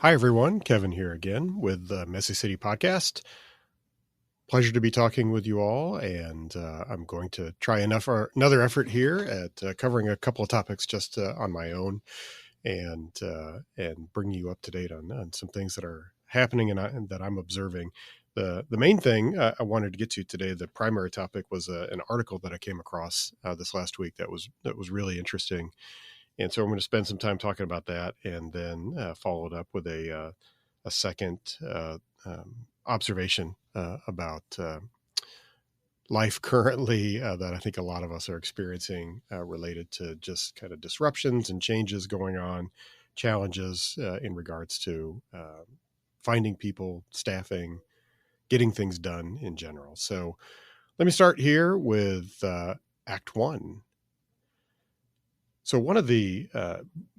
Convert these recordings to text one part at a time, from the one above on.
Hi, everyone. Kevin here again with the Messy City Podcast. Pleasure to be talking with you all, and I'm going to try another effort here at covering a couple of topics just on my own, and bringing you up to date on some things that are happening and that I'm observing. The main thing I wanted to get to today, the primary topic, was an article that I came across this last week that was really interesting. And so I'm going to spend some time talking about that, and then follow it up with a second observation about life currently that I think a lot of us are experiencing related to just kind of disruptions and changes going on, challenges in regards to finding people, staffing, getting things done in general. So let me start here with Act One. So one of the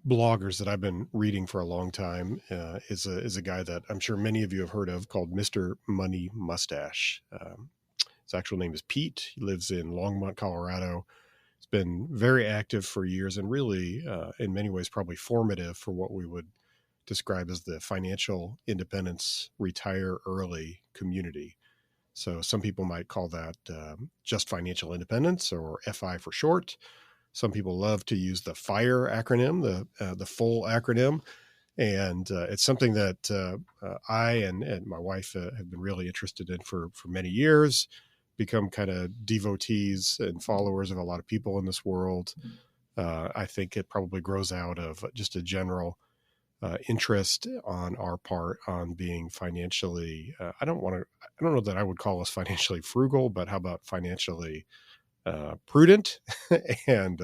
bloggers that I've been reading for a long time is a guy that I'm sure many of you have heard of, called Mr. Money Mustache. His actual name is Pete. He lives in Longmont, Colorado. He's been very active for years and really, in many ways, probably formative for what we would describe as the financial independence, retire early community. So some people might call that just financial independence, or FI for short. Some people love to use the FIRE acronym, the full acronym. And it's something that I and my wife have been really interested in for many years, become kind of devotees and followers of a lot of people in this world. I think it probably grows out of just a general interest on our part on being financially, I don't know that I would call us financially frugal, but how about financially prudent and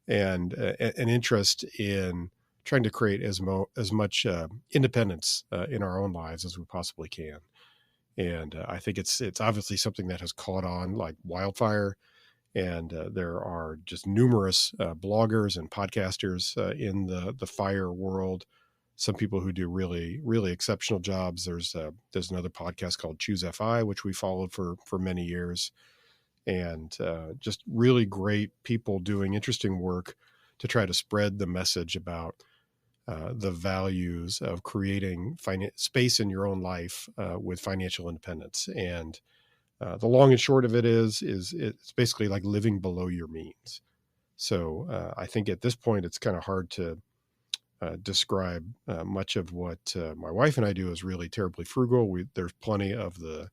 an interest in trying to create as much independence in our own lives as we possibly can. And I think it's obviously something that has caught on like wildfire. And there are just numerous bloggers and podcasters in the FIRE world. Some people who do really, really exceptional jobs. There's another podcast called ChooseFI, which we followed for many years. And just really great people doing interesting work to try to spread the message about the values of creating space in your own life with financial independence. And the long and short of it is it's basically like living below your means. So I think at this point, it's kind of hard to describe much of what my wife and I do as really terribly frugal. There's plenty of the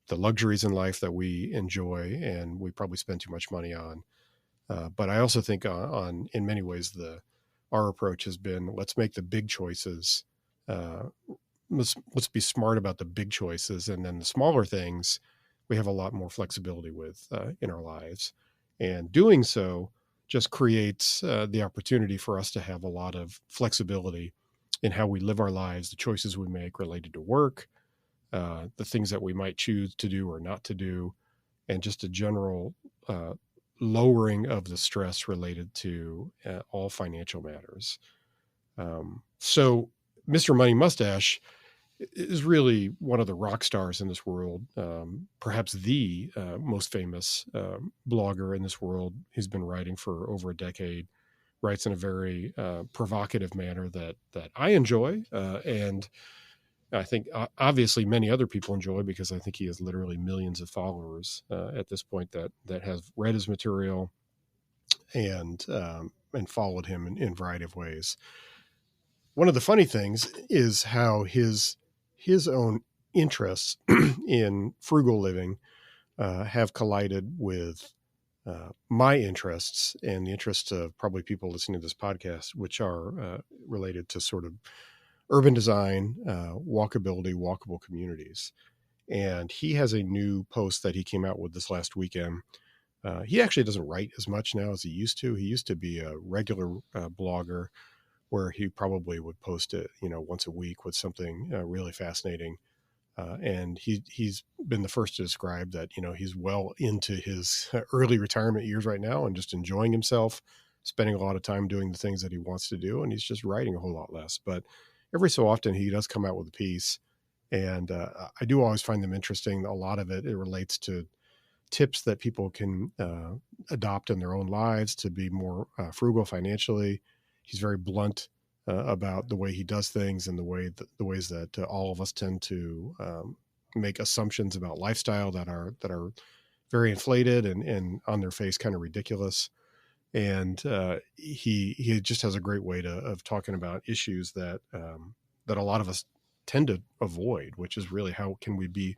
luxuries in life that we enjoy and we probably spend too much money on. But I also think on in many ways, our approach has been, let's make the big choices. Let's be smart about the big choices. And then the smaller things, we have a lot more flexibility with in our lives. And doing so just creates the opportunity for us to have a lot of flexibility in how we live our lives, the choices we make related to work, the things that we might choose to do or not to do, and just a general lowering of the stress related to all financial matters. So Mr. Money Mustache is really one of the rock stars in this world, perhaps the most famous blogger in this world. He's been writing for over a decade, writes in a very provocative manner that I enjoy, and I think obviously many other people enjoy, because I think he has literally millions of followers at this point that have read his material and followed him in a variety of ways. One of the funny things is how his own interests in frugal living have collided with my interests and the interests of probably people listening to this podcast, which are related to sort of urban design, walkable communities. And he has a new post that he came out with this last weekend. He actually doesn't write as much now as he used to. He used to be a regular blogger where he probably would post it, once a week with something really fascinating. And he's been the first to describe that, he's well into his early retirement years right now and just enjoying himself, spending a lot of time doing the things that he wants to do. And he's just writing a whole lot less. But every so often he does come out with a piece. And I do always find them interesting. A lot of it relates to tips that people can adopt in their own lives to be more frugal financially. He's very blunt about the way he does things and the ways that all of us tend to make assumptions about lifestyle that are very inflated and on their face kind of ridiculous. And he just has a great way of talking about issues that that a lot of us tend to avoid, which is really how can we be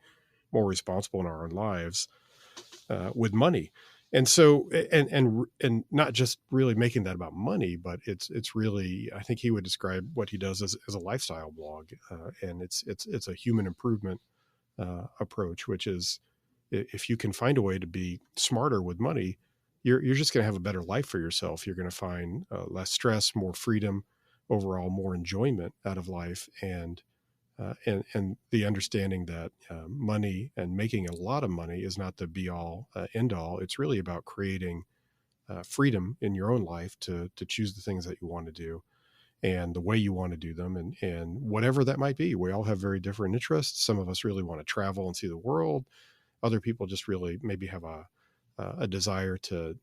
more responsible in our own lives with money. And so, and not just really making that about money, but it's really, I think he would describe what he does as a lifestyle blog, and it's a human improvement approach, which is if you can find a way to be smarter with money, you're just going to have a better life for yourself. You're going to find less stress, more freedom, overall more enjoyment out of life, and the understanding that money and making a lot of money is not the be all end all. It's really about creating freedom in your own life to choose the things that you want to do and the way you want to do them, and whatever that might be. We all have very different interests. Some of us really want to travel and see the world. Other people just really maybe have a desire to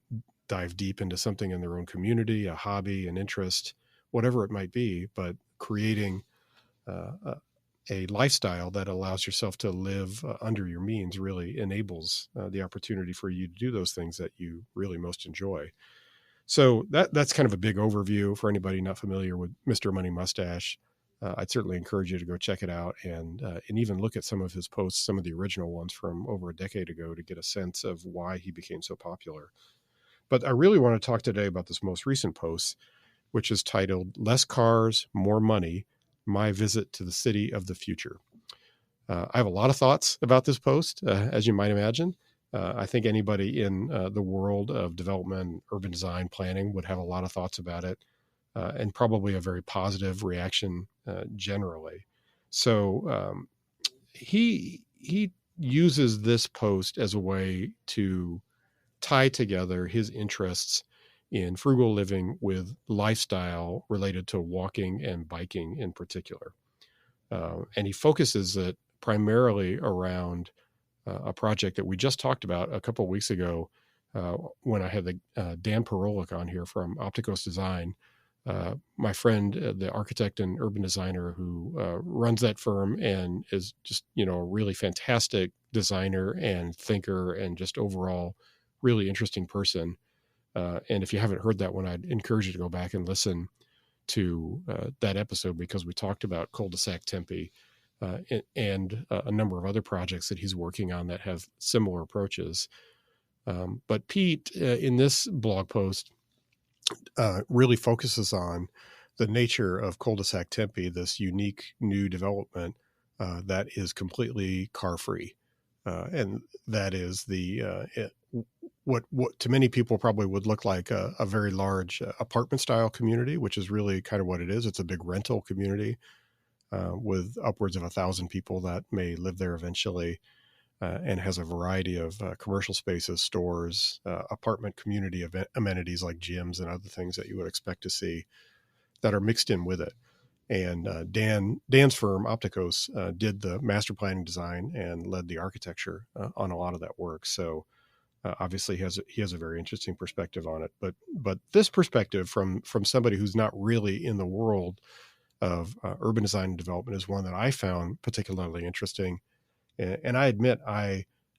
dive deep into something in their own community, a hobby, an interest, whatever it might be. But creating a lifestyle that allows yourself to live under your means really enables the opportunity for you to do those things that you really most enjoy. So that's kind of a big overview for anybody not familiar with Mr. Money Mustache. I'd certainly encourage you to go check it out and even look at some of his posts, some of the original ones from over a decade ago, to get a sense of why he became so popular. But I really want to talk today about this most recent post, which is titled "Less Cars, More Money, My Visit to the City of the Future." I have a lot of thoughts about this post, as you might imagine. I think anybody in the world of development, urban design, planning would have a lot of thoughts about it, and probably a very positive reaction generally. So he uses this post as a way to tie together his interests in frugal living with lifestyle related to walking and biking in particular. And he focuses it primarily around a project that we just talked about a couple of weeks ago when I had Dan Perolic on here from Opticos Design. My friend, the architect and urban designer who runs that firm and is just, a really fantastic designer and thinker and just overall really interesting person. And if you haven't heard that one, I'd encourage you to go back and listen to that episode, because we talked about cul-de-sac Tempe and a number of other projects that he's working on that have similar approaches. But Pete, in this blog post, really focuses on the nature of cul-de-sac Tempe, this unique new development that is completely car-free. And that is what to many people probably would look like a very large apartment style community, which is really kind of what it is. It's a big rental community with upwards of 1,000 people that may live there eventually, and has a variety of commercial spaces, stores, apartment community amenities like gyms and other things that you would expect to see that are mixed in with it. And Dan's firm, Opticos, did the master planning design and led the architecture on a lot of that work. So obviously he has a very interesting perspective on it. But this perspective from somebody who's not really in the world of urban design and development is one that I found particularly interesting. And I admit,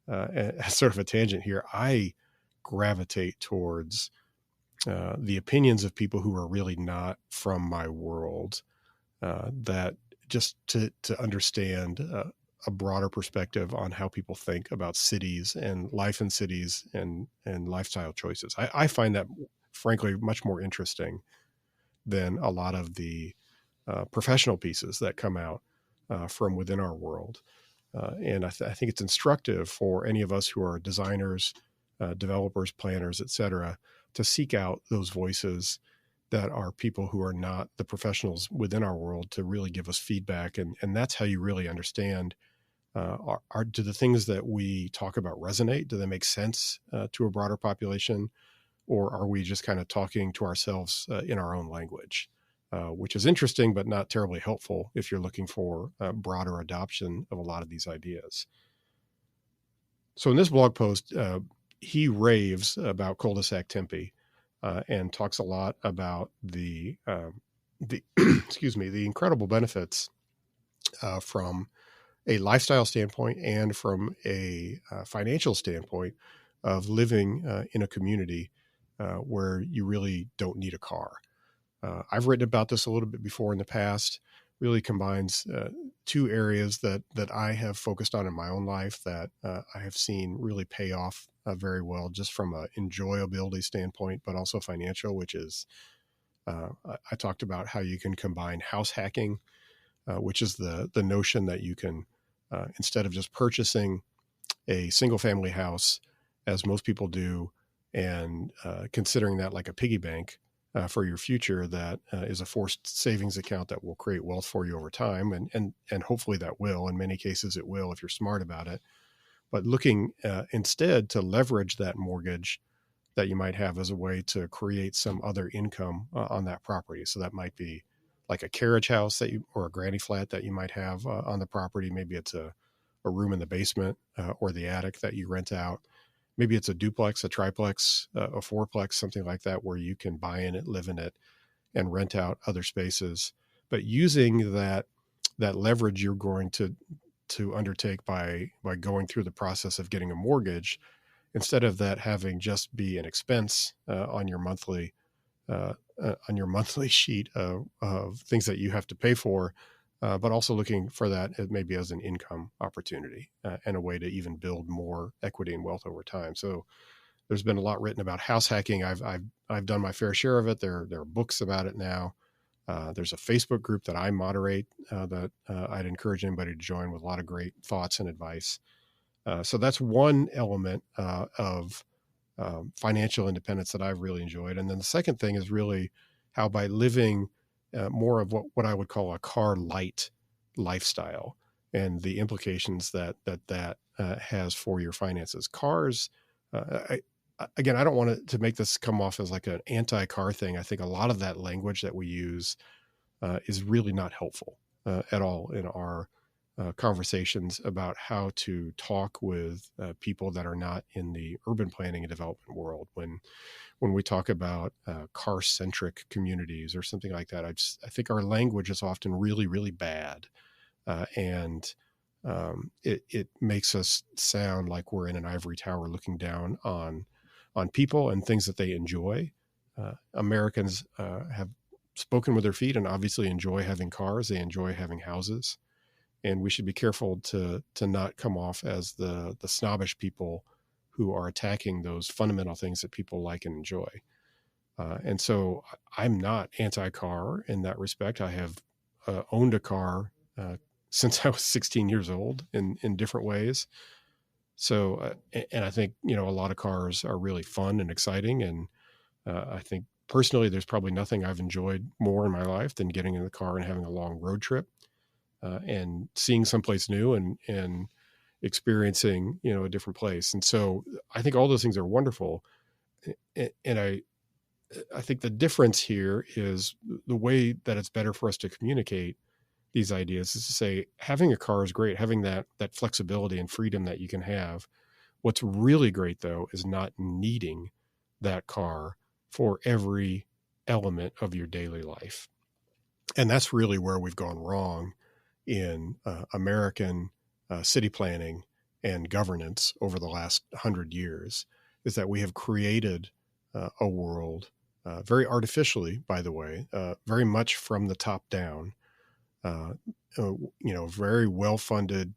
as sort of a tangent here, I gravitate towards the opinions of people who are really not from my world, that just to understand a broader perspective on how people think about cities and life in cities and lifestyle choices. I find that, frankly, much more interesting than a lot of the professional pieces that come out from within our world. And I think it's instructive for any of us who are designers, developers, planners, et cetera, to seek out those voices that are people who are not the professionals within our world, to really give us feedback. And that's how you really understand, do the things that we talk about resonate? Do they make sense to a broader population? Or are we just kind of talking to ourselves in our own language? Which is interesting, but not terribly helpful if you're looking for broader adoption of a lot of these ideas. So in this blog post, he raves about cul-de-sac Tempe and talks a lot about the the excuse me, the incredible benefits from a lifestyle standpoint and from a financial standpoint of living in a community where you really don't need a car. I've written about this a little bit before in the past. Really combines two areas that I have focused on in my own life that I have seen really pay off very well, just from an enjoyability standpoint, but also financial. Which is I talked about how you can combine house hacking, which is the notion that you can instead of just purchasing a single family house, as most people do, and considering that like a piggy bank for your future, that is a forced savings account that will create wealth for you over time. And hopefully that will, in many cases it will, if you're smart about it. But looking instead to leverage that mortgage that you might have as a way to create some other income on that property. So that might be like a carriage house that you, or a granny flat that you might have on the property. Maybe it's a room in the basement or the attic that you rent out. Maybe it's a duplex, a triplex, a fourplex, something like that, where you can buy in it, live in it, and rent out other spaces. But using that leverage you're going to undertake by going through the process of getting a mortgage, instead of that having just be an expense on your monthly sheet of things that you have to pay for, but also looking for that maybe as an income opportunity and a way to even build more equity and wealth over time. So there's been a lot written about house hacking. I've done my fair share of it. There are books about it now. There's a Facebook group that I moderate that I'd encourage anybody to join, with a lot of great thoughts and advice. So that's one element of financial independence that I've really enjoyed. And then the second thing is really how, by living more of what I would call a car light lifestyle, and the implications that has for your finances. Cars, again, I don't want to make this come off as like an anti-car thing. I think a lot of that language that we use is really not helpful at all in our conversations about how to talk with people that are not in the urban planning and development world. When we talk about car-centric communities or something like that, I think our language is often really, really bad, and it makes us sound like we're in an ivory tower looking down on people and things that they enjoy. Americans have spoken with their feet and obviously enjoy having cars. They enjoy having houses. And we should be careful to not come off as the snobbish people who are attacking those fundamental things that people like and enjoy. And so I'm not anti-car in that respect. I have owned a car since I was 16 years old in different ways. So, and I think, a lot of cars are really fun and exciting. And I think personally, there's probably nothing I've enjoyed more in my life than getting in the car and having a long road trip. And seeing someplace new and experiencing, a different place. And so I think all those things are wonderful. And I think the difference here is the way that it's better for us to communicate these ideas is to say, having a car is great, having that flexibility and freedom that you can have. What's really great, though, is not needing that car for every element of your daily life. And that's really where we've gone wrong in American city planning and governance over the last 100 years, is that we have created a world very artificially, by the way, very much from the top down, very well-funded,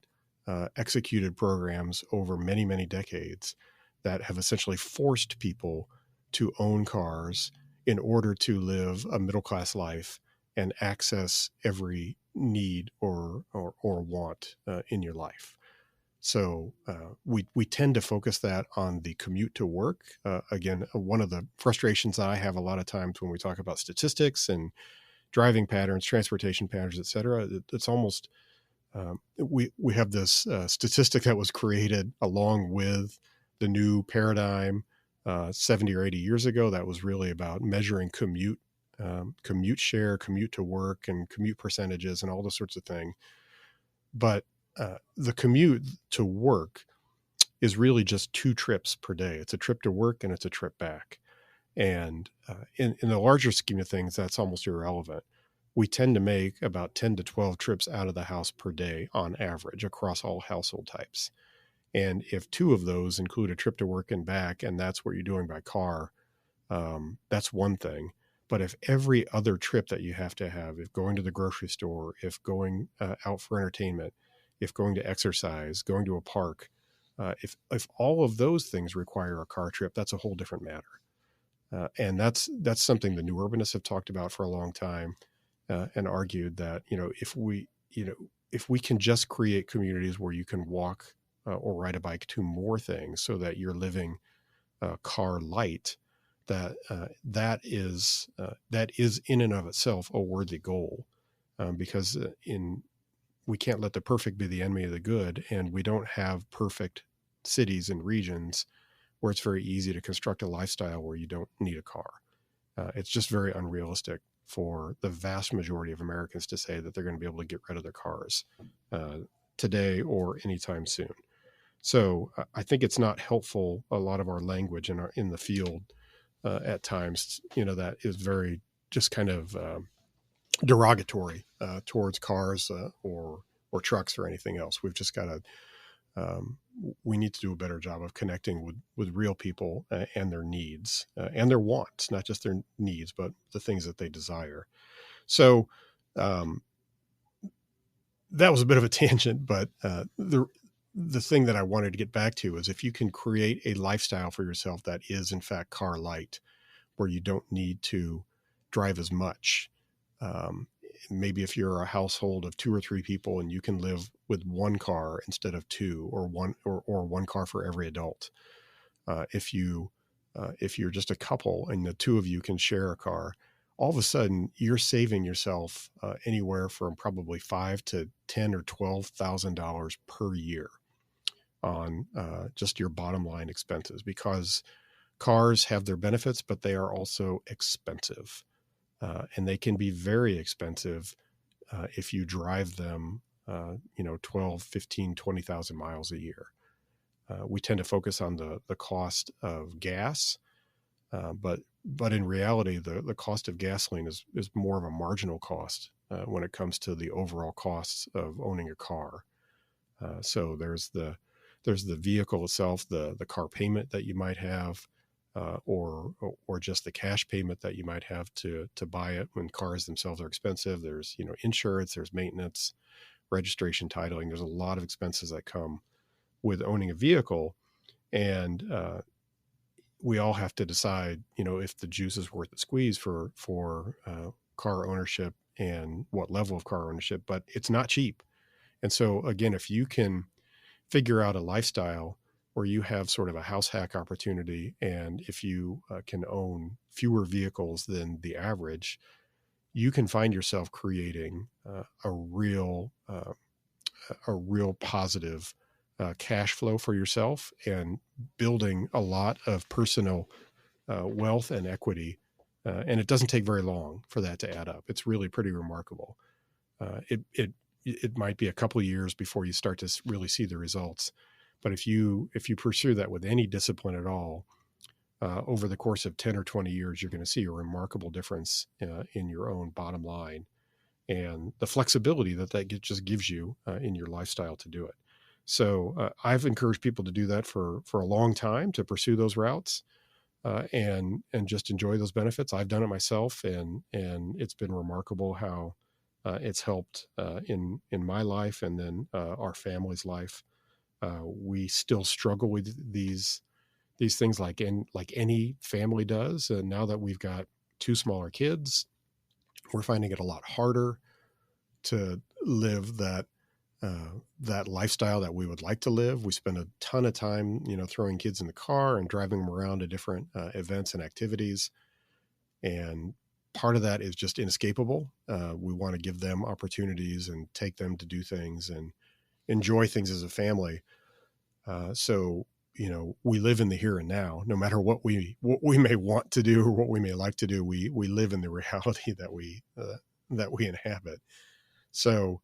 executed programs over many, many decades that have essentially forced people to own cars in order to live a middle-class life and access every need or want in your life. So we tend to focus that on the commute to work. Again, one of the frustrations I have a lot of times when we talk about statistics and driving patterns, transportation patterns, et cetera, it's almost we have this statistic that was created along with the new paradigm 70 or 80 years ago that was really about measuring commute share, commute to work, and commute percentages and all those sorts of things. But the commute to work is really just 2 trips per day. It's a trip to work and it's a trip back. And in the larger scheme of things, that's almost irrelevant. we tend to make about 10 to 12 trips out of the house per day on average across all household types. And if 2 of those include a trip to work and back, and that's what you're doing by car, that's one thing. But if every other trip that you have to have, if going to the grocery store, if going out for entertainment, if going to exercise, going to a park, if all of those things require a car trip, that's a whole different matter. And that's something the new urbanists have talked about for a long time, and argued that, if we can just create communities where you can walk or ride a bike to more things, so that you're living car light, that is in and of itself a worthy goal, because we can't let the perfect be the enemy of the good, and we don't have perfect cities and regions where it's very easy to construct a lifestyle where you don't need a car. It's just very unrealistic for the vast majority of Americans to say that they're going to be able to get rid of their cars today or anytime soon. So I think it's not helpful. A lot of our language in the field at times, that is very just kind of derogatory towards cars or trucks or anything else. We've just got to we need to do a better job of connecting with real people and their needs and their wants, not just their needs, but the things that they desire. So that was a bit of a tangent, but the thing that I wanted to get back to is, if you can create a lifestyle for yourself that is in fact car light, where you don't need to drive as much. Maybe if you're a household of 2 or 3 people and you can live with one car instead of 2, or one car for every adult. If you're just a couple and the 2 of you can share a car, all of a sudden you're saving yourself anywhere from probably $5,000 to $10,000 or $12,000 per year on just your bottom line expenses, because cars have their benefits, but they are also expensive. And they can be very expensive if you drive them, 12, 15, 20,000 miles a year. We tend to focus on the cost of gas, but in reality, the cost of gasoline is more of a marginal cost when it comes to the overall costs of owning a car. So there's the vehicle itself, the car payment that you might have, or just the cash payment that you might have to buy it when cars themselves are expensive. There's, insurance, there's maintenance, registration, titling. There's a lot of expenses that come with owning a vehicle. And we all have to decide, if the juice is worth the squeeze for car ownership and what level of car ownership, but it's not cheap. And so again, if you can figure out a lifestyle where you have sort of a house hack opportunity, and if you can own fewer vehicles than the average, you can find yourself creating a real positive cash flow for yourself, and building a lot of personal wealth and equity. And it doesn't take very long for that to add up. It's really pretty remarkable. It might be a couple of years before you start to really see the results. But if you pursue that with any discipline at all, over the course of 10 or 20 years, you're going to see a remarkable difference in your own bottom line, and the flexibility that just gives you in your lifestyle to do it. So I've encouraged people to do that for a long time, to pursue those routes and just enjoy those benefits. I've done it myself, and it's been remarkable how it's helped in my life, and then our family's life. We still struggle with these things like any family does. And now that we've got 2 smaller kids, we're finding it a lot harder to live that lifestyle that we would like to live. We spend a ton of time, throwing kids in the car and driving them around to different events and activities. And part of that is just inescapable. We want to give them opportunities and take them to do things and enjoy things as a family. So, we live in the here and now. No matter what we may want to do or what we may like to do, we live in the reality that we inhabit. So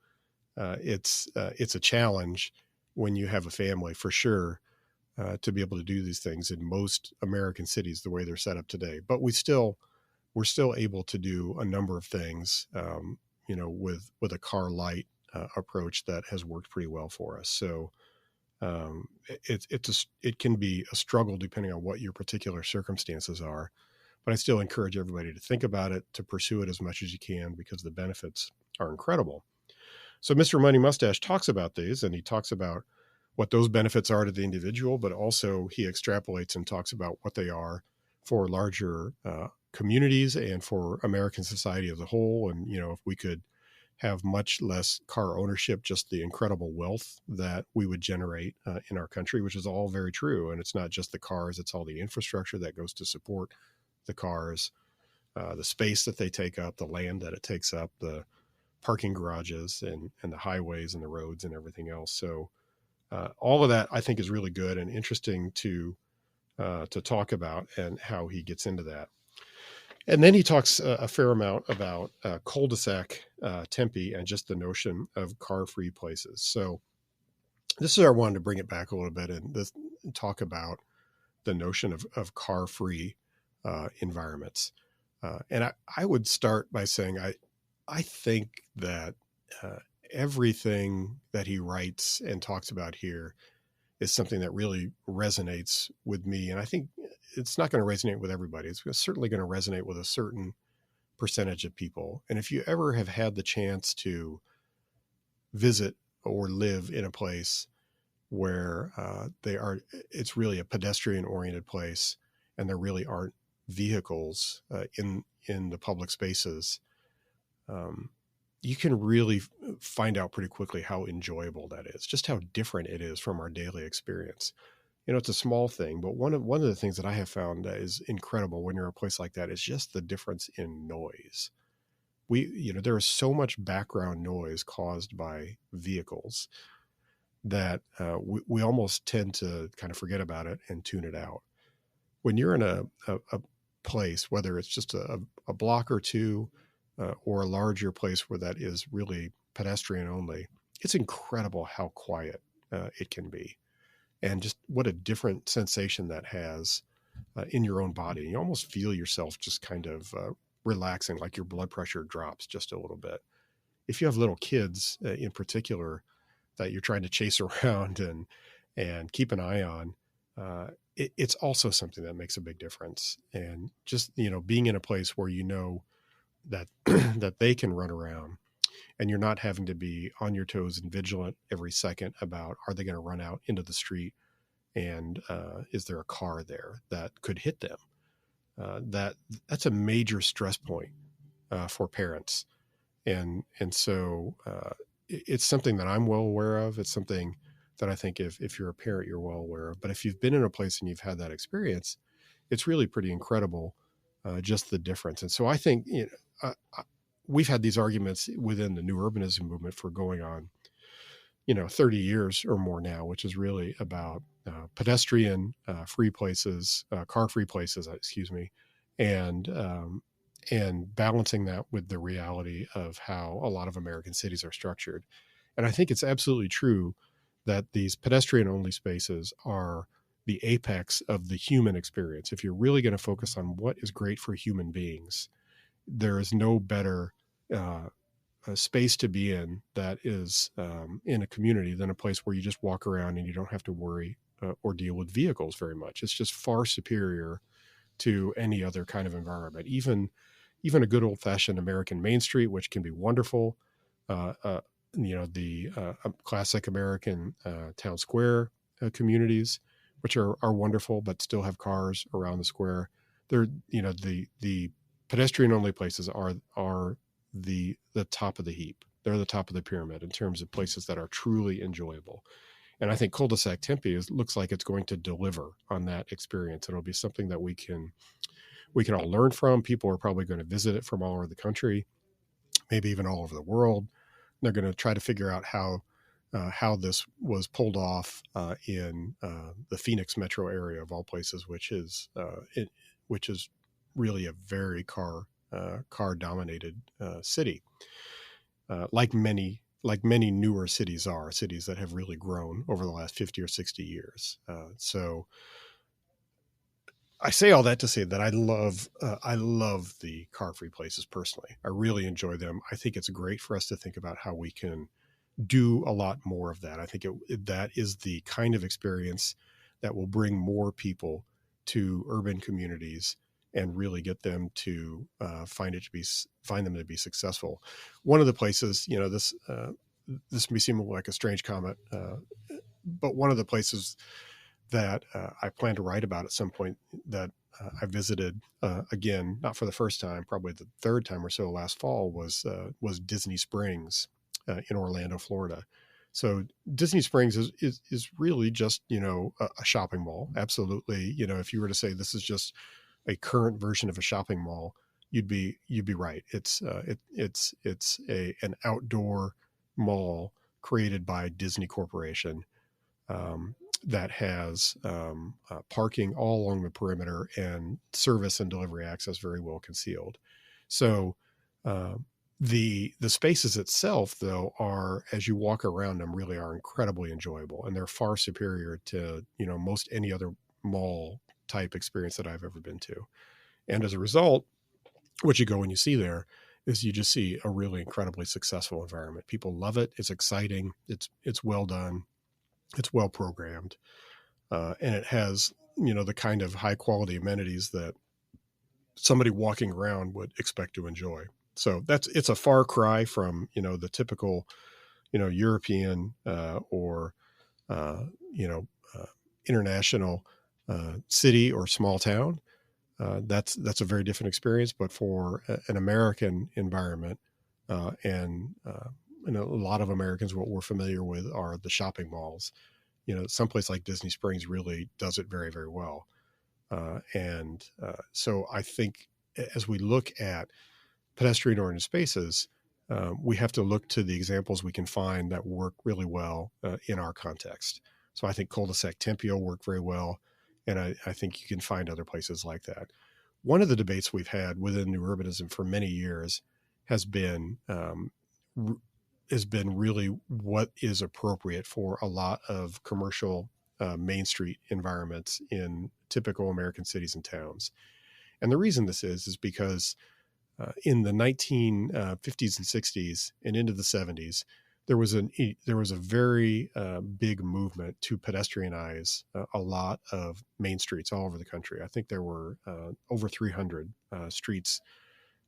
it's a challenge when you have a family, for sure, to be able to do these things in most American cities the way they're set up today. But we still we're still able to do a number of things, with a car light approach that has worked pretty well for us. So it can be a struggle depending on what your particular circumstances are. But I still encourage everybody to think about it, to pursue it as much as you can, because the benefits are incredible. So Mr. Money Mustache talks about these, and he talks about what those benefits are to the individual, but also he extrapolates and talks about what they are for larger communities and for American society as a whole. And, if we could have much less car ownership, just the incredible wealth that we would generate in our country, which is all very true. And it's not just the cars, it's all the infrastructure that goes to support the cars, the space that they take up, the land that it takes up, the parking garages and the highways and the roads and everything else. So all of that I think is really good and interesting to talk about, and how he gets into that. And then he talks a fair amount about cul-de-sac Tempe and just the notion of car-free places. So this is where I wanted to bring it back a little bit and talk about the notion of car-free environments. And I would start by saying I think that everything that he writes and talks about here is something that really resonates with me. And I think it's not going to resonate with everybody. It's certainly going to resonate with a certain percentage of people. And if you ever have had the chance to visit or live in a place where it's really a pedestrian oriented place, and there really aren't vehicles in the public spaces, you can really find out pretty quickly how enjoyable that is, just how different it is from our daily experience. It's a small thing, but one of the things that I have found that is incredible when you're in a place like that is just the difference in noise. There is so much background noise caused by vehicles that we almost tend to kind of forget about it and tune it out. When you're in a place, whether it's just a block or two, or a larger place where that is really pedestrian only, it's incredible how quiet it can be, and just what a different sensation that has in your own body. You almost feel yourself just kind of relaxing, like your blood pressure drops just a little bit. If you have little kids in particular that you're trying to chase around and keep an eye on, it's also something that makes a big difference. And just, being in a place where that that they can run around, and you're not having to be on your toes and vigilant every second about, are they going to run out into the street, and is there a car there that could hit them? That's a major stress point for parents, and so it's something that I'm well aware of. It's something that I think if you're a parent, you're well aware of. But if you've been in a place and you've had that experience, it's really pretty incredible, just the difference. And so I think we've had these arguments within the new urbanism movement for going on, 30 years or more now, which is really about pedestrian free places, car free places, excuse me, and balancing that with the reality of how a lot of American cities are structured. And I think it's absolutely true that these pedestrian only spaces are the apex of the human experience. If you're really going to focus on what is great for human beings, there is no better space to be in that is in a community than a place where you just walk around and you don't have to worry or deal with vehicles very much. It's just far superior to any other kind of environment. Even a good old fashioned American Main Street, which can be wonderful. The classic American town square communities, which are wonderful, but still have cars around the square. They're, the pedestrian only places are the top of the heap. They're the top of the pyramid in terms of places that are truly enjoyable. And I think cul-de-sac Tempe looks like it's going to deliver on that experience. It'll be something that we can all learn from. People are probably going to visit it from all over the country, maybe even all over the world. They're going to try to figure out how this was pulled off in the Phoenix metro area of all places, which is really a very car dominated city, like many newer cities are, cities that have really grown over the last 50 or 60 years. So I say all that to say that I love the car-free places personally. I really enjoy them. I think it's great for us to think about how we can do a lot more of that. I think that is the kind of experience that will bring more people to urban communities and really get them to find them to be successful. One of the places, this may seem like a strange comment, but one of the places that I plan to write about at some point that I visited again, not for the first time, probably the third time or so last fall, was Disney Springs in Orlando, Florida. So Disney Springs is really just a shopping mall. Absolutely, if you were to say this is just a current version of a shopping mall, you'd be right. It's an outdoor mall created by Disney Corporation, um, that has parking all along the perimeter and service and delivery access very well concealed. So uh, the spaces itself, though, are, as you walk around them, really are incredibly enjoyable, and they're far superior to most any other mall type experience that I've ever been to. And as a result, what you go and you see there is you just see a really incredibly successful environment. People love it. It's exciting. It's well done. It's well programmed, and it has the kind of high quality amenities that somebody walking around would expect to enjoy. So it's a far cry from the typical European or uh, you know uh, international city or small town. That's a very different experience. But for an American environment, and a lot of Americans, what we're familiar with are the shopping malls. Someplace like Disney Springs really does it very, very well. So I think as we look at pedestrian oriented spaces, we have to look to the examples we can find that work really well in our context. So I think cul-de-sac Tempe will work very well. And I think you can find other places like that. One of the debates we've had within new urbanism for many years has been really what is appropriate for a lot of commercial Main Street environments in typical American cities and towns. And the reason this is because in the 1950s and 60s and into the 70s, there was a very big movement to pedestrianize a lot of main streets all over the country. I think there were over 300 streets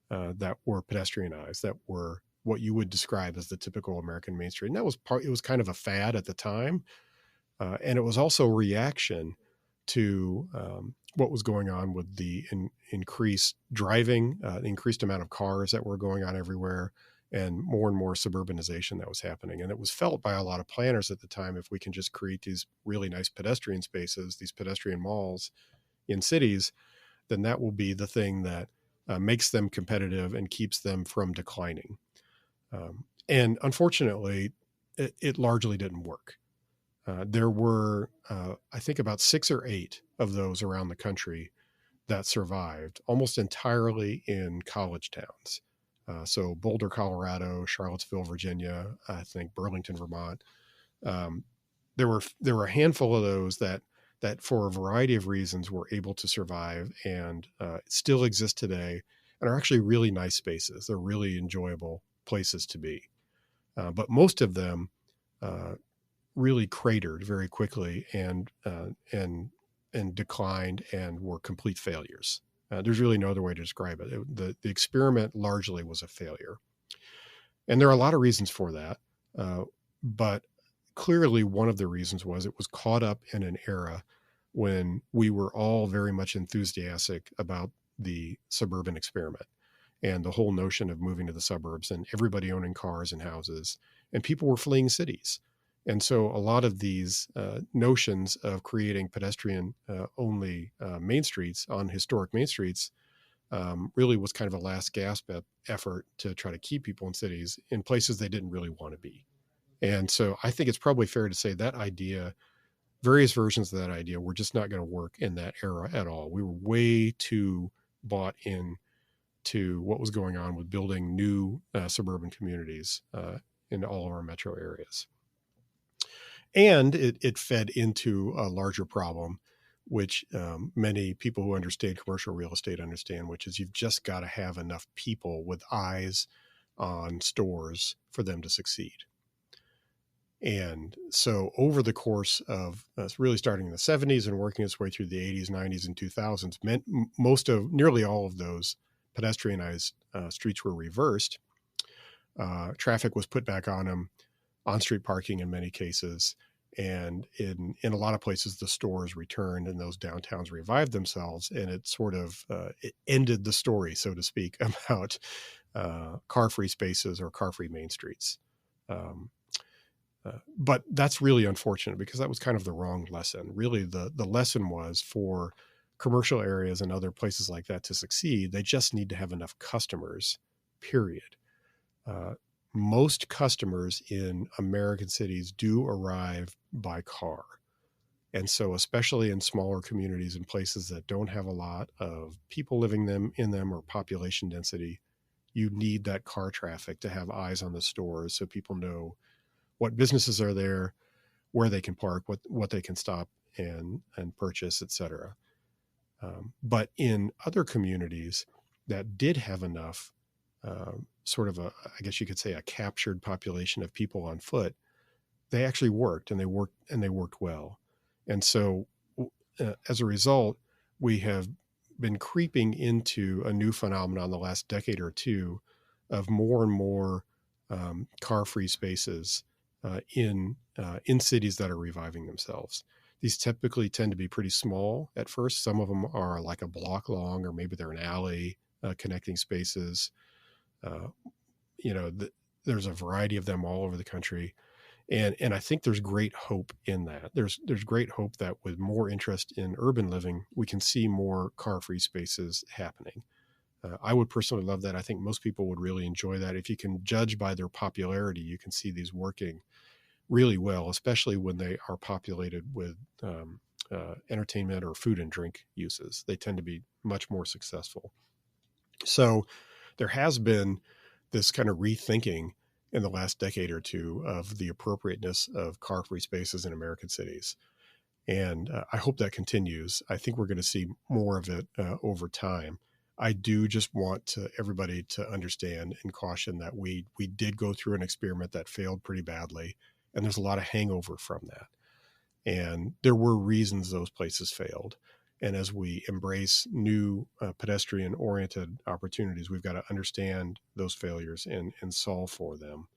that were pedestrianized, that were what you would describe as the typical American Main Street. And it was kind of a fad at the time. And it was also a reaction to what was going on with the increased driving, increased amount of cars that were going on everywhere, and more suburbanization that was happening. And it was felt by a lot of planners at the time, if we can just create these really nice pedestrian spaces, these pedestrian malls in cities, then that will be the thing that makes them competitive and keeps them from declining. And unfortunately, it largely didn't work. There were, I think, about 6 or 8 of those around the country that survived, almost entirely in college towns. So Boulder, Colorado, Charlottesville, Virginia, I think Burlington, Vermont. Um, there were a handful of those that for a variety of reasons were able to survive and still exist today, and are actually really nice spaces. They're really enjoyable places to be. But most of them really cratered very quickly and declined and were complete failures. There's really no other way to describe it. The experiment largely was a failure, and there are a lot of reasons for that. But clearly, one of the reasons was it was caught up in an era when we were all very much enthusiastic about the suburban experiment and the whole notion of moving to the suburbs and everybody owning cars and houses, and people were fleeing cities. And so a lot of these notions of creating pedestrian only main streets on historic main streets really was kind of a last gasp effort to try to keep people in cities in places they didn't really want to be. And so I think it's probably fair to say that idea, various versions of that idea, were just not going to work in that era at all. We were way too bought in to what was going on with building new suburban communities in all of our metro areas. And it fed into a larger problem, which many people who understand commercial real estate understand, which is you've just got to have enough people with eyes on stores for them to succeed. And so over the course of really starting in the 70s and working its way through the 80s, 90s, and 2000s, nearly all of those pedestrianized streets were reversed. Traffic was put back on them, on-street parking in many cases. And in a lot of places, the stores returned and those downtowns revived themselves. And it sort of it ended the story, so to speak, about car-free spaces or car-free main streets. But that's really unfortunate because that was kind of the wrong lesson. Really, the lesson was for commercial areas and other places like that to succeed, they just need to have enough customers, period. Most customers in American cities do arrive by car. And so, especially in smaller communities and places that don't have a lot of people living in them or population density, you need that car traffic to have eyes on the stores so people know what businesses are there, where they can park, what they can stop and purchase, et cetera. But in other communities that did have enough sort of I guess you could say a captured population of people on foot, they actually worked and they worked well. And so as a result, we have been creeping into a new phenomenon the last decade or two of more and more car-free spaces in cities that are reviving themselves. These typically tend to be pretty small at first. Some of them are like a block long, or maybe they're an alley connecting spaces. There's a variety of them all over the country. And I think there's great hope in that. There's great hope that with more interest in urban living, we can see more car-free spaces happening. I would personally love that. I think most people would really enjoy that. If you can judge by their popularity, you can see these working really well, especially when they are populated with entertainment or food and drink uses. They tend to be much more successful. So there has been this kind of rethinking in the last decade or two of the appropriateness of car-free spaces in American cities. And I hope that continues. I think we're going to see more of it over time. I do just want everybody to understand and caution that we did go through an experiment that failed pretty badly, and there's a lot of hangover from that. And there were reasons those places failed. And as we embrace new pedestrian-oriented opportunities, we've got to understand those failures and solve for them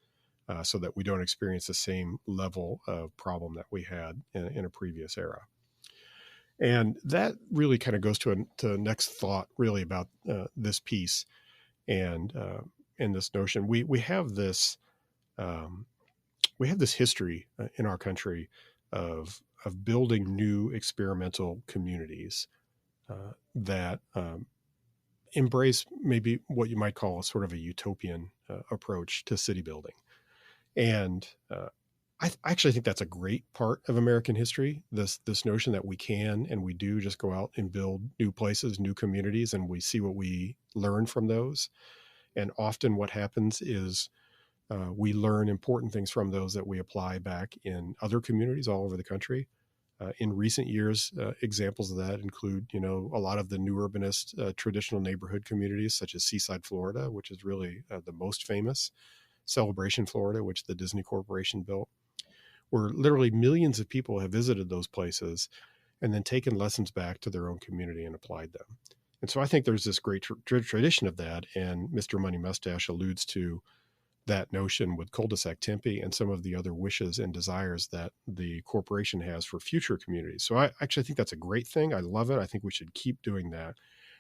so that we don't experience the same level of problem that we had in a previous era. And that really kind of goes to the next thought, really, about this piece and this notion. We have this history in our country of building new experimental communities that embrace maybe what you might call a sort of a utopian approach to city building. And I actually think that's a great part of American history, this notion that we can and we do just go out and build new places, new communities, and we see what we learn from those. And often what happens is we learn important things from those that we apply back in other communities all over the country. In recent years, examples of that include, a lot of the new urbanist traditional neighborhood communities, such as Seaside, Florida, which is really the most famous, Celebration, Florida, which the Disney Corporation built, where literally millions of people have visited those places and then taken lessons back to their own community and applied them. And so I think there's this great tradition of that, and Mr. Money Mustache alludes to that notion with Cul-de-sac Tempe and some of the other wishes and desires that the corporation has for future communities. So I actually think that's a great thing. I love it. I think we should keep doing that.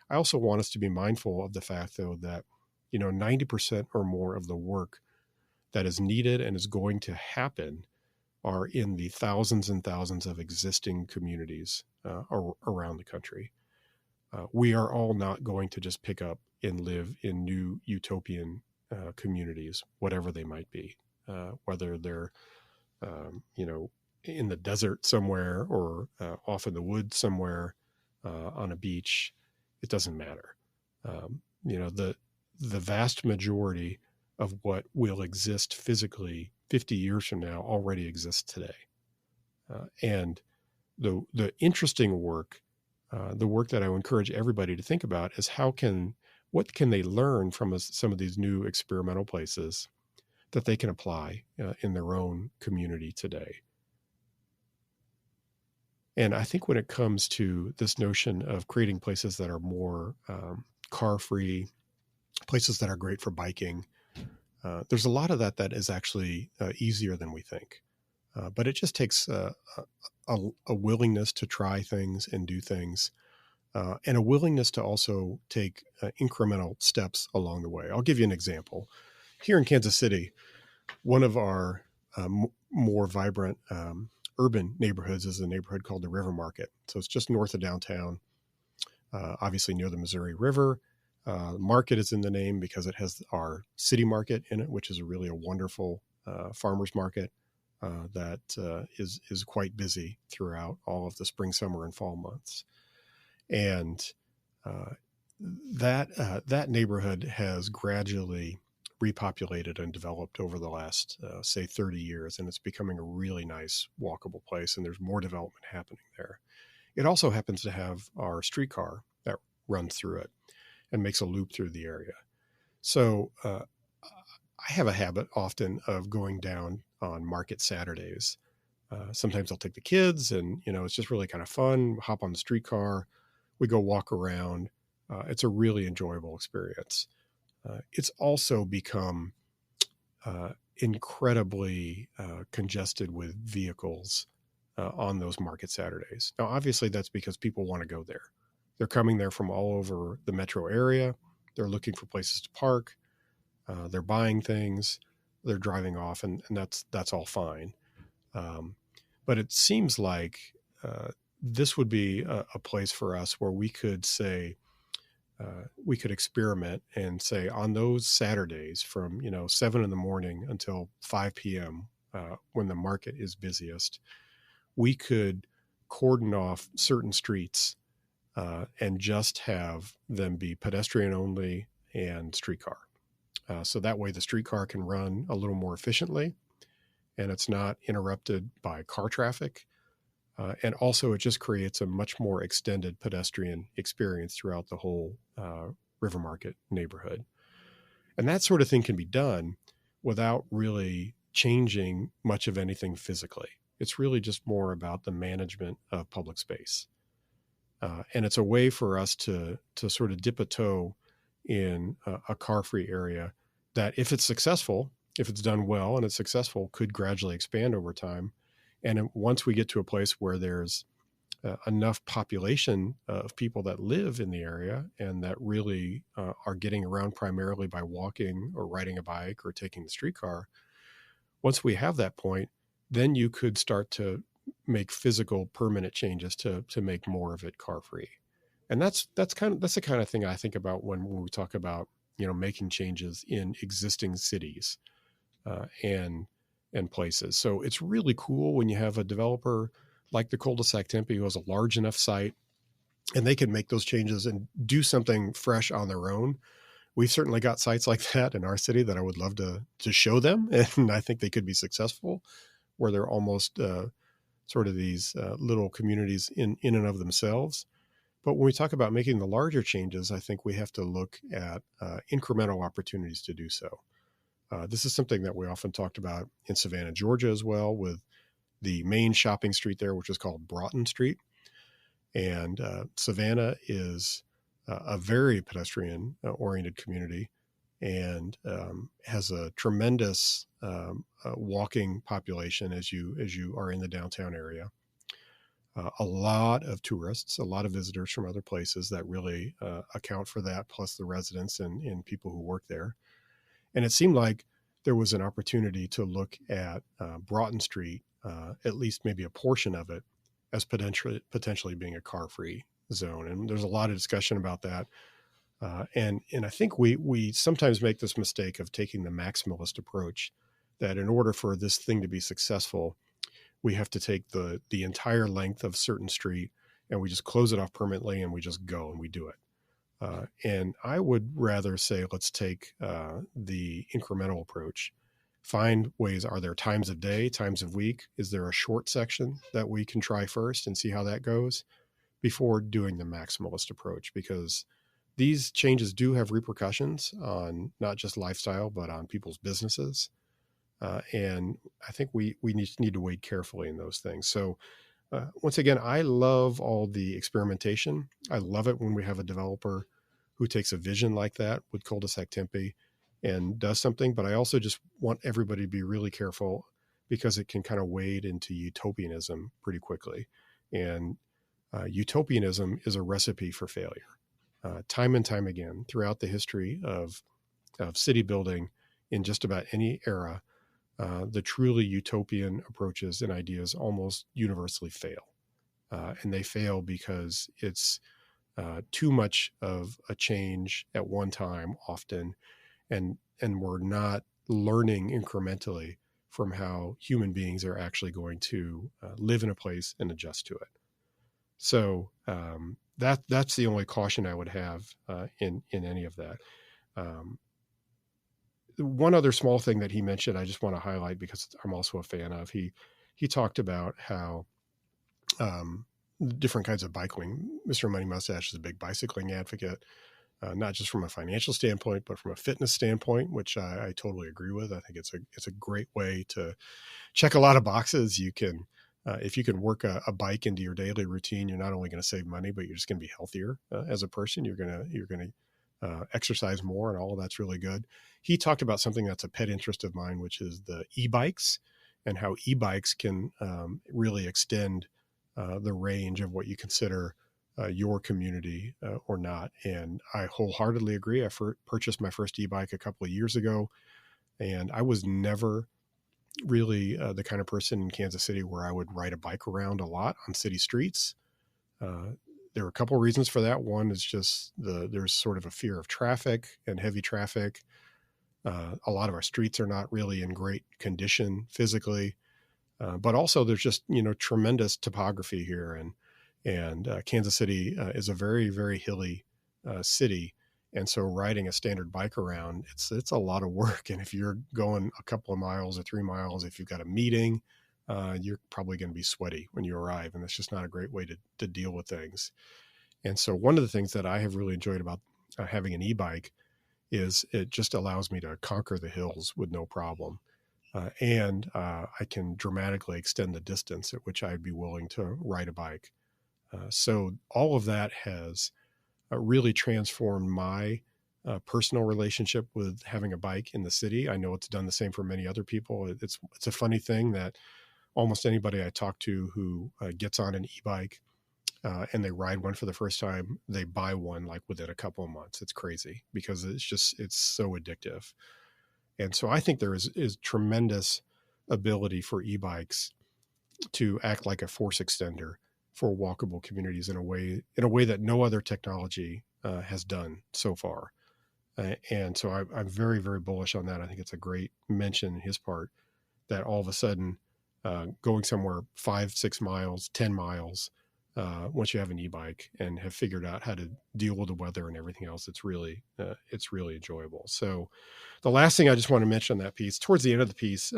I also want us to be mindful of the fact, though, that 90% or more of the work that is needed and is going to happen are in the thousands and thousands of existing communities around the country. We are all not going to just pick up and live in new utopian communities, whatever they might be, whether they're, in the desert somewhere or off in the woods somewhere on a beach. It doesn't matter. The vast majority of what will exist physically 50 years from now already exists today. And the interesting work, the work that I would encourage everybody to think about is what can they learn from some of these new experimental places that they can apply in their own community today. And I think when it comes to this notion of creating places that are more car-free, places that are great for biking, there's a lot of that is actually easier than we think. But it just takes a willingness to try things and do things, and a willingness to also take incremental steps along the way. I'll give you an example. Here in Kansas City, one of our more vibrant urban neighborhoods is a neighborhood called the River Market. So it's just north of downtown, obviously near the Missouri River. Market is in the name because it has our city market in it, which is really a wonderful farmer's market that is quite busy throughout all of the spring, summer, and fall months. And that neighborhood has gradually repopulated and developed over the last, say, 30 years, and it's becoming a really nice walkable place, and there's more development happening there. It also happens to have our streetcar that runs through it and makes a loop through the area. So I have a habit often of going down on market Saturdays. Sometimes I'll take the kids, and it's just really kind of fun. Hop on the streetcar, we go walk around. It's a really enjoyable experience. It's also become incredibly congested with vehicles on those market Saturdays. Now, obviously, that's because people want to go there. They're coming there from all over the metro area. They're looking for places to park. They're buying things. They're driving off, and that's all fine. But it seems like this would be a place for us where we could say, we could experiment and say on those Saturdays from 7 in the morning until 5 p.m. When the market is busiest, we could cordon off certain streets and just have them be pedestrian only and streetcar. So that way the streetcar can run a little more efficiently, and it's not interrupted by car traffic. And also it just creates a much more extended pedestrian experience throughout the whole River Market neighborhood. And that sort of thing can be done without really changing much of anything physically. It's really just more about the management of public space. And it's a way for us to sort of dip a toe in a car-free area that, if it's successful, if it's done well and it's successful, could gradually expand over time. And once we get to a place where there's enough population of people that live in the area and that really are getting around primarily by walking or riding a bike or taking the streetcar, once we have that point, then you could start to make physical permanent changes to make more of it car free. And that's the kind of thing I think about when we talk about making changes in existing cities and places. So it's really cool when you have a developer like the Cul-de-sac Tempe who has a large enough site and they can make those changes and do something fresh on their own. We've certainly got sites like that in our city that I would love to show them, and I think they could be successful, where they're almost sort of these little communities in and of themselves. But when we talk about making the larger changes, I think we have to look at incremental opportunities to do so. This is something that we often talked about in Savannah, Georgia as well, with the main shopping street there, which is called Broughton Street. And Savannah is a very pedestrian oriented community and has a tremendous walking population as you are in the downtown area. A lot of tourists, a lot of visitors from other places that really account for that, plus the residents and people who work there. And it seemed like there was an opportunity to look at Broughton Street, at least maybe a portion of it, as potentially being a car-free zone. And there's a lot of discussion about that. And I think we sometimes make this mistake of taking the maximalist approach, that in order for this thing to be successful, we have to take the entire length of certain street and we just close it off permanently and we just go and we do it. And I would rather say, let's take the incremental approach find ways. Are there times of day, times of week? Is there a short section that we can try first and see how that goes before doing the maximalist approach? Because these changes do have repercussions on not just lifestyle, but on people's businesses. And I think we need to wade carefully in those things. So once again, I love all the experimentation. I love it when we have a developer who takes a vision like that with Cul-de-sac Tempe and does something. But I also just want everybody to be really careful because it can kind of wade into utopianism pretty quickly. And utopianism is a recipe for failure. Time and time again, throughout the history of city building in just about any era, the truly utopian approaches and ideas almost universally fail. And they fail because it's too much of a change at one time often, and we're not learning incrementally from how human beings are actually going to live in a place and adjust to it. So that's the only caution I would have in any of that. One other small thing that he mentioned, I just want to highlight because I'm also a fan of. He talked about how different kinds of bicycling. Mr. Money Mustache is a big bicycling advocate, not just from a financial standpoint, but from a fitness standpoint, which I totally agree with. I think it's a great way to check a lot of boxes. You can, if you can work a bike into your daily routine, you're not only going to save money, but you're just going to be healthier as a person. You're going to exercise more, and all of that's really good. He talked about something that's a pet interest of mine, which is the e-bikes and how e-bikes can really extend the range of what you consider your community or not. And I wholeheartedly agree. I purchased my first e-bike a couple of years ago, and I was never really the kind of person in Kansas City where I would ride a bike around a lot on city streets. There are a couple of reasons for that. One is just there's sort of a fear of traffic and heavy traffic. A lot of our streets are not really in great condition physically, but also there's just tremendous topography here, and Kansas City is a very, very hilly city, and so riding a standard bike around it's a lot of work. And if you're going a couple of miles or 3 miles, if you've got a meeting, you're probably going to be sweaty when you arrive, and that's just not a great way to deal with things. And so one of the things that I have really enjoyed about having an e-bike is it just allows me to conquer the hills with no problem. And I can dramatically extend the distance at which I'd be willing to ride a bike. So all of that has really transformed my personal relationship with having a bike in the city. I know it's done the same for many other people. It's a funny thing that almost anybody I talk to who gets on an e-bike and they ride one for the first time, they buy one like within a couple of months. It's crazy because it's so addictive. And so I think there is tremendous ability for e-bikes to act like a force extender for walkable communities in a way that no other technology has done so far. And so I'm very, very bullish on that. I think it's a great mention in his part that all of a sudden going somewhere 5, 6 miles, 10 miles, once you have an e-bike and have figured out how to deal with the weather and everything else, it's really enjoyable. So the last thing I just want to mention on that piece, towards the end of the piece,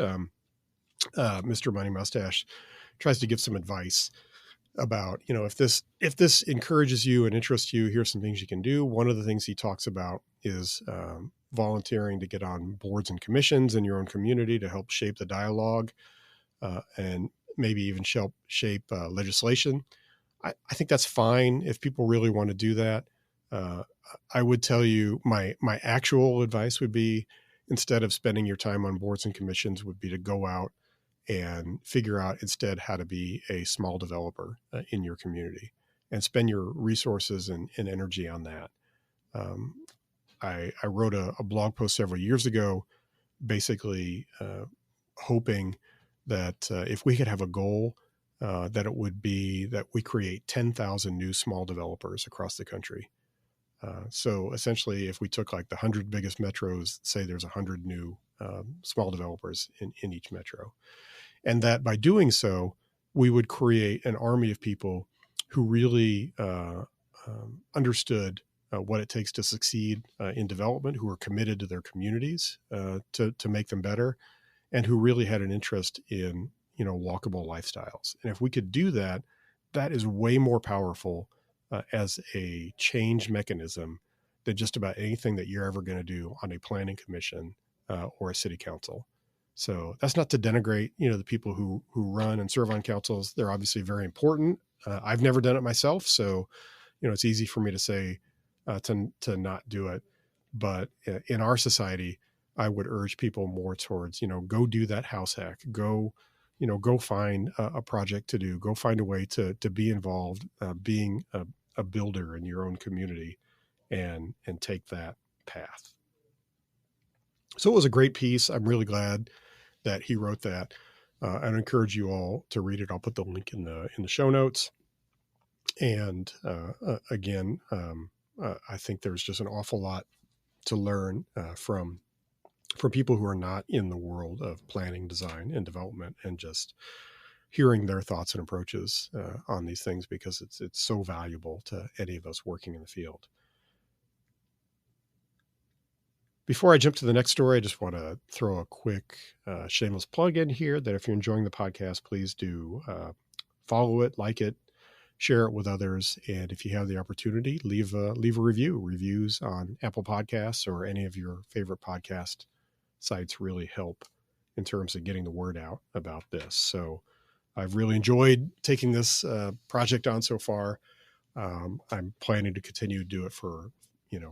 Mr. Money Mustache tries to give some advice about, if this encourages you and interests you, here's some things you can do. One of the things he talks about is volunteering to get on boards and commissions in your own community to help shape the dialogue and maybe even shape legislation. I think that's fine if people really want to do that. I would tell you my actual advice would be, instead of spending your time on boards and commissions, would be to go out and figure out instead how to be a small developer in your community and spend your resources and energy on that. I wrote a blog post several years ago, basically hoping that if we could have a goal, that it would be that we create 10,000 new small developers across the country. So essentially, if we took like the 100 biggest metros, say there's 100 new small developers in each metro. And that by doing so, we would create an army of people who really understood what it takes to succeed in development, who are committed to their communities to make them better, and who really had an interest in, walkable lifestyles. And if we could do that, that is way more powerful as a change mechanism than just about anything that you're ever going to do on a planning commission or a city council. So that's not to denigrate, the people who run and serve on councils. They're obviously very important. I've never done it myself, so it's easy for me to say to not do it. But in our society, I would urge people more towards, go do that house hack. Go find a project to do. Go find a way to be involved, being a builder in your own community, and take that path. So it was a great piece. I'm really glad that he wrote that. I'd encourage you all to read it. I'll put the link in the show notes. And again, I think there's just an awful lot to learn from people who are not in the world of planning, design, and development, and just hearing their thoughts and approaches on these things, because it's so valuable to any of us working in the field. Before I jump to the next story, I just want to throw a quick shameless plug in here that if you're enjoying the podcast, please do follow it, like it, share it with others. And if you have the opportunity, leave a review. Reviews on Apple Podcasts or any of your favorite podcast sites really help in terms of getting the word out about this. So I've really enjoyed taking this project on so far. I'm planning to continue to do it for,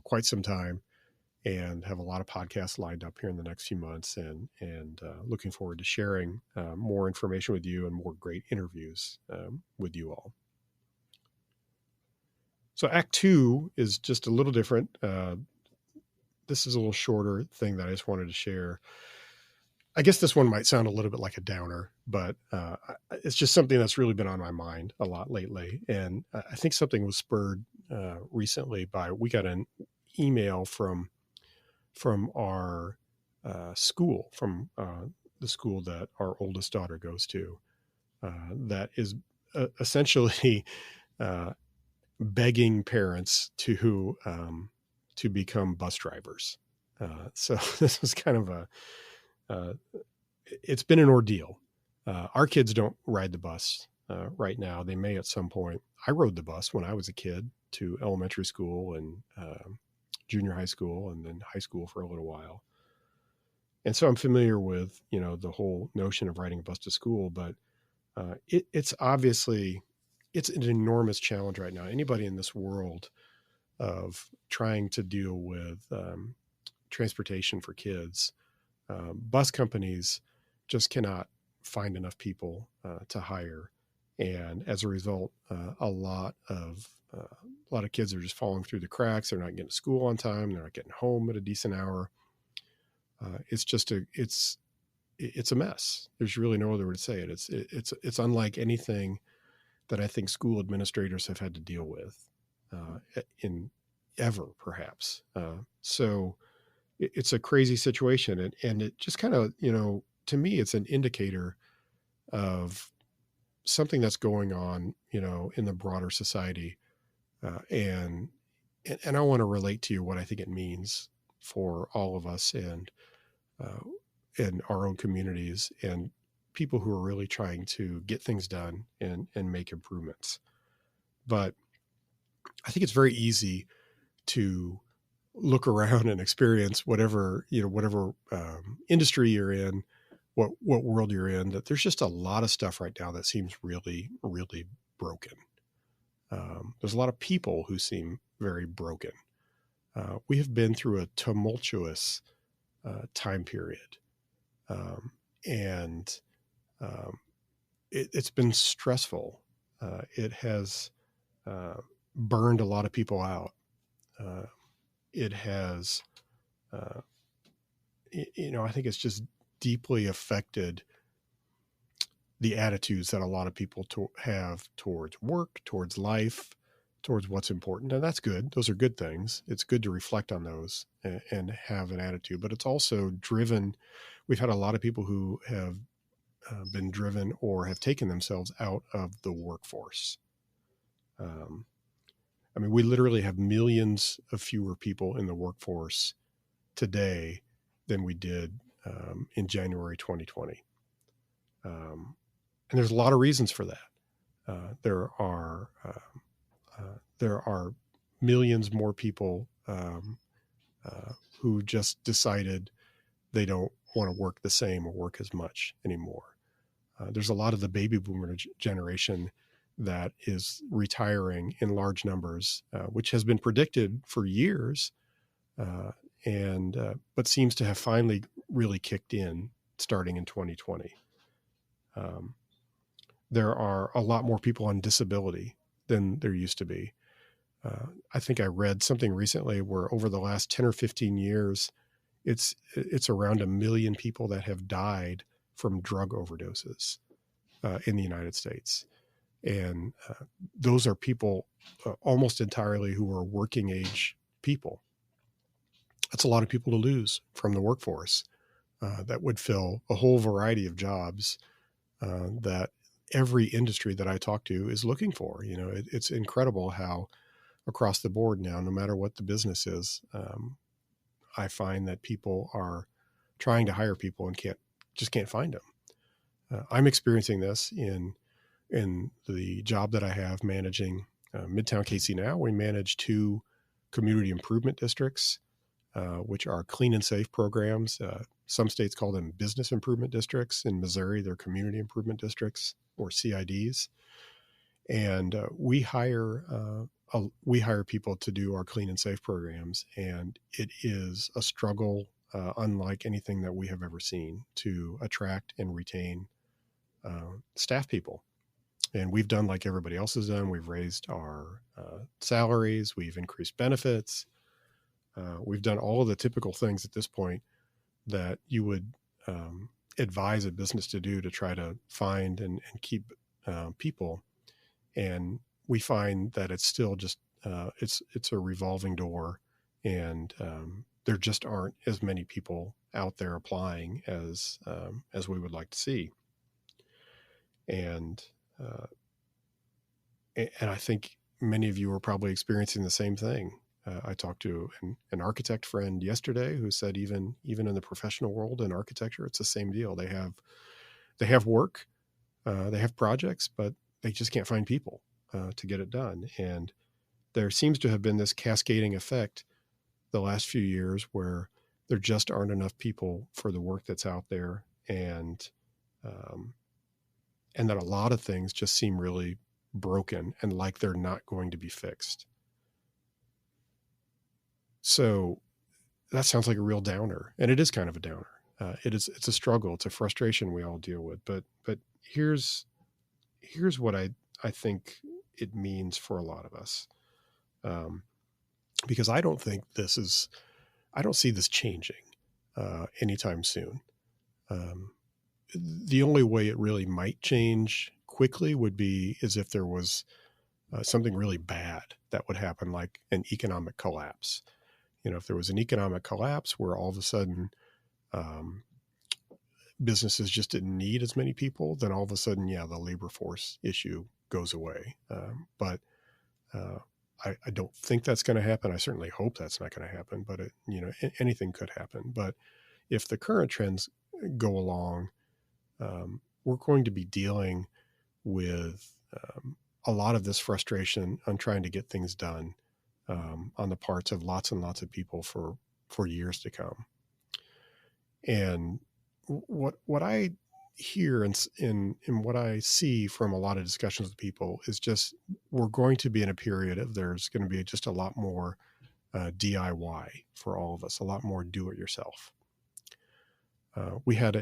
quite some time, and have a lot of podcasts lined up here in the next few months, and looking forward to sharing more information with you and more great interviews with you all. So Act 2 is just a little different. This is a little shorter thing that I just wanted to share. I guess this one might sound a little bit like a downer, but it's just something that's really been on my mind a lot lately. And I think something was spurred recently by, we got an email from our school, from the school that our oldest daughter goes to, that is essentially begging parents to become bus drivers. So this was kind of it's been an ordeal. Our kids don't ride the bus right now. They may at some point. I rode the bus when I was a kid to elementary school and junior high school, and then high school for a little while. And so I'm familiar with, the whole notion of riding a bus to school, but it's obviously, it's an enormous challenge right now. Anybody in this world of trying to deal with transportation for kids, bus companies just cannot find enough people to hire. And as a result, a lot of kids are just falling through the cracks. They're not getting to school on time. They're not getting home at a decent hour. It's a mess. There's really no other way to say it. It's unlike anything that I think school administrators have had to deal with in ever, perhaps. So it's a crazy situation. And it just kind of, to me, it's an indicator of something that's going on, in the broader society. And I want to relate to you what I think it means for all of us, and in our own communities, and people who are really trying to get things done and make improvements. But I think it's very easy to look around and experience whatever industry you're in, what world you're in, that there's just a lot of stuff right now that seems really, really broken. There's a lot of people who seem very broken. We have been through a tumultuous time period. And it's been stressful. It has burned a lot of people out. It has, I think it's just deeply affected the attitudes that a lot of people have towards work, towards life, towards what's important. And that's good. Those are good things. It's good to reflect on those and have an attitude, but it's also driven. We've had a lot of people who have been driven or have taken themselves out of the workforce. We literally have millions of fewer people in the workforce today than we did in January 2020. And there's a lot of reasons for that. There are millions more people who just decided they don't want to work the same or work as much anymore. There's a lot of the baby boomer generation that is retiring in large numbers, which has been predicted for years, but seems to have finally really kicked in starting in 2020. There are a lot more people on disability than there used to be. I think I read something recently where over the last 10 or 15 years, it's around 1 million people that have died from drug overdoses in the United States. And those are people almost entirely who are working age people. That's a lot of people to lose from the workforce that would fill a whole variety of jobs that every industry that I talk to is looking for. It's incredible how across the board now, no matter what the business is, I find that people are trying to hire people and can't find them. I'm experiencing this in the job that I have managing Midtown KC now. We manage 2 community improvement districts, which are clean and safe programs. Some states call them business improvement districts. In Missouri, they're community improvement districts, or CIDs. And we hire people to do our clean and safe programs, and it is a struggle unlike anything that we have ever seen to attract and retain staff people. And we've done like everybody else has done. We've raised our salaries. We've increased benefits. We've done all of the typical things at this point that you would advise a business to do to try to find and keep people. And we find that it's still just it's a revolving door, and there just aren't as many people out there applying as we would like to see. And I think many of you are probably experiencing the same thing. I talked to an architect friend yesterday who said even in the professional world in architecture, it's the same deal. They have work, they have projects, but they just can't find people to get it done. And there seems to have been this cascading effect the last few years where there just aren't enough people for the work that's out there, and that a lot of things just seem really broken and like they're not going to be fixed. So that sounds like a real downer, and it is kind of a downer. It's a struggle. It's a frustration we all deal with. But here's what I think it means for a lot of us, because I don't see this changing anytime soon. The only way it really might change quickly would be as if there was something really bad that would happen, like an economic collapse. If there was an economic collapse where all of a sudden businesses just didn't need as many people, then all of a sudden, the labor force issue goes away. But I don't think that's going to happen. I certainly hope that's not going to happen, but anything could happen. But if the current trends go along, we're going to be dealing with a lot of this frustration on trying to get things done on the parts of lots and lots of people for years to come. And what I hear and what I see from a lot of discussions with people is just we're going to be in a period of there's going to be just a lot more DIY for all of us, a lot more do-it-yourself. We had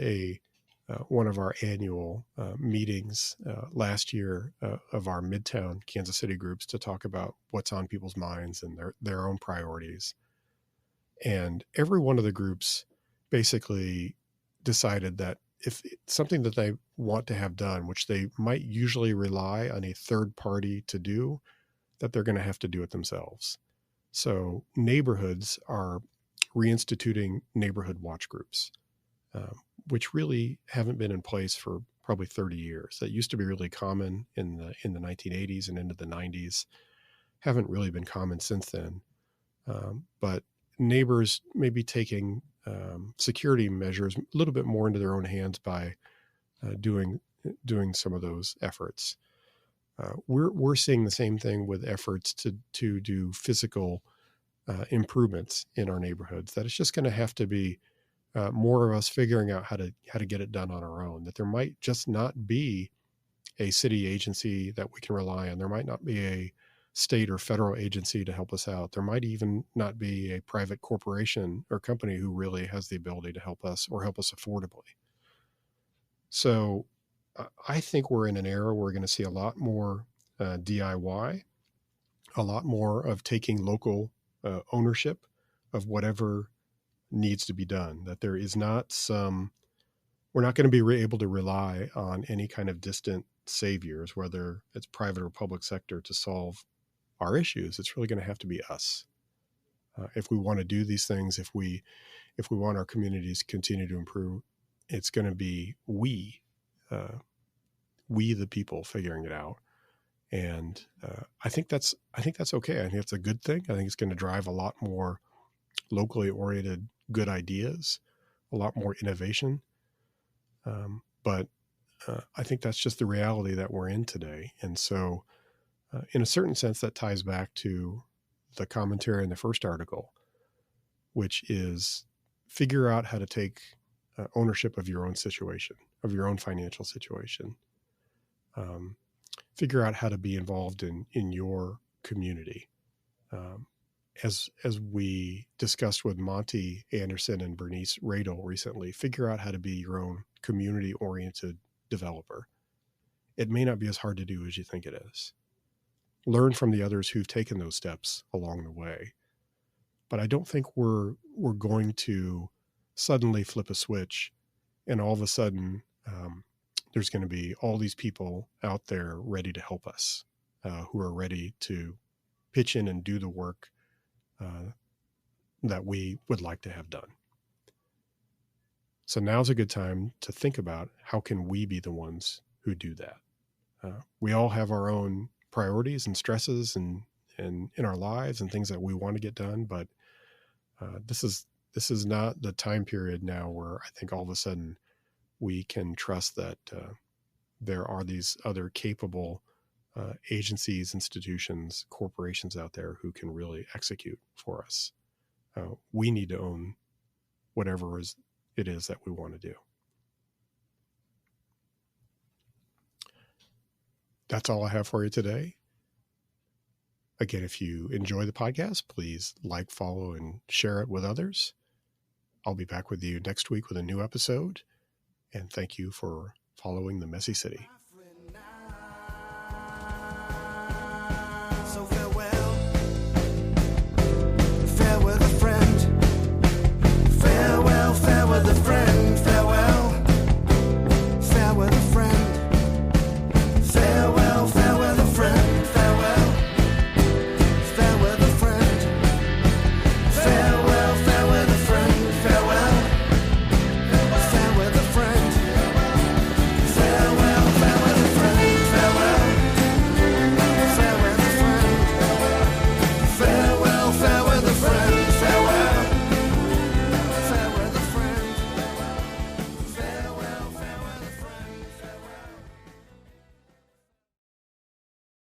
one of our annual meetings last year of our Midtown Kansas City groups to talk about what's on people's minds and their own priorities. And every one of the groups basically decided that if it's something that they want to have done, which they might usually rely on a third party to do, that they're going to have to do it themselves. So neighborhoods are reinstituting neighborhood watch groups, which really haven't been in place for probably 30 years. That used to be really common in the 1980s and into the 90s. Haven't really been common since then. But neighbors maybe taking security measures a little bit more into their own hands by doing some of those efforts. We're seeing the same thing with efforts to do physical improvements in our neighborhoods. That it's just going to have to be more of us figuring out how to get it done on our own. That there might just not be a city agency that we can rely on. There might not be a state or federal agency to help us out. There might even not be a private corporation or company who really has the ability to help us or help us affordably. So I think we're in an era where we're going to see a lot more DIY, a lot more of taking local ownership of whatever needs to be done. That there is not we're not going to be able to rely on any kind of distant saviors, whether it's private or public sector, to solve our issues. It's really going to have to be us. If we want to do these things, if we want our communities to continue to improve, it's going to be we the people figuring it out. And I think that's okay. I think that's a good thing. I think it's going to drive a lot more locally oriented good ideas, a lot more innovation. But I think that's just the reality that we're in today. And so in a certain sense, that ties back to the commentary in the first article, which is figure out how to take ownership of your own situation, of your own financial situation. Figure out how to be involved in your community. As we discussed with Monty Anderson and Bernice Radel recently, figure out how to be your own community-oriented developer. It may not be as hard to do as you think it is. Learn from the others who've taken those steps along the way. But I don't think we're going to suddenly flip a switch and all of a sudden there's going to be all these people out there ready to help us, who are ready to pitch in and do the work that we would like to have done. So now's a good time to think about how can we be the ones who do that. We all have our own priorities and stresses and in our lives and things that we want to get done, but this is not the time period now where I think all of a sudden we can trust that there are these other capable agencies, institutions, corporations out there who can really execute for us. We need to own whatever it is that we want to do. That's all I have for you today. Again, if you enjoy the podcast, please like, follow, and share it with others. I'll be back with you next week with a new episode. And thank you for following the Messy City. So